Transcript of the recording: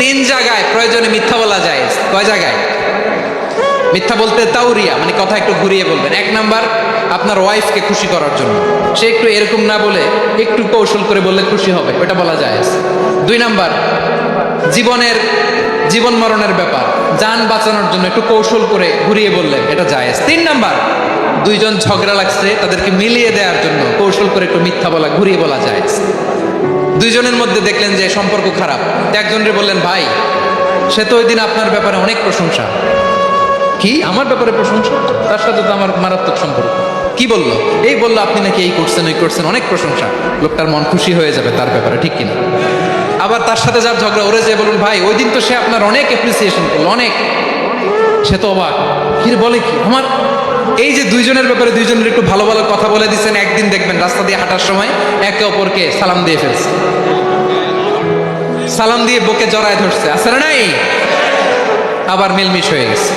তিন জায়গায় প্রয়োজনে মিথ্যা বলা যায়। কয় জায়গায় মিথ্যা বলতে? তাউরিয়া মানে কথা একটু ঘুরিয়ে বলবেন। এক নাম্বার, আপনার ওয়াইফকে খুশি করার জন্য, সে একটু এরকম না বলে একটু কৌশল করে বললে খুশি হবে, ওটা বলা যায়। দুই নাম্বার, জীবন মরণের ব্যাপার, যান বাঁচানোর জন্য একটু কৌশল করে ঘুরিয়ে বললেন, এটা জায়েজ। তিন নাম্বার, দুইজন ঝগড়া লাগছে তাদেরকে মিলিয়ে দেওয়ার জন্য কৌশল করে একটু মিথ্যা বলা, ঘুরিয়ে বলা যায়। দুইজনের মধ্যে দেখলেন যে সম্পর্ক খারাপ, একজনরে বললেন, ভাই সে তো ওই দিন আপনার ব্যাপারে অনেক প্রশংসা। কি আমার ব্যাপারে প্রশংসা? তার সাথে তো আমার মারাত্মক সম্পর্ক। কি বললো? এই বললো আপনি নাকি এই করছেন ওই করছেন, অনেক প্রশংসা। লোকটার মন খুশি হয়ে যাবে তার ব্যাপারে, ঠিক কিনা? আবার তার সাথে যার ঝগড়া, ওরে যে বলুন, ভাই ওই দিন তো সে আপনার অনেক অ্যাপ্রিসিয়েশন করলো, অনেক। সে তো অবাক, কি বলে কি আমার। এই যে দুইজনের ব্যাপারে দুইজনের একটু ভালো ভালো কথা বলে দিচ্ছেন, একদিন দেখবেন রাস্তা দিয়ে হাঁটার সময় একে অপরকে সালাম দিয়ে ফেলছে, সালাম দিয়ে বুকে জড়ায় ধরছে, আছে না নাই? আবার মিলমিশ হয়ে গেছে।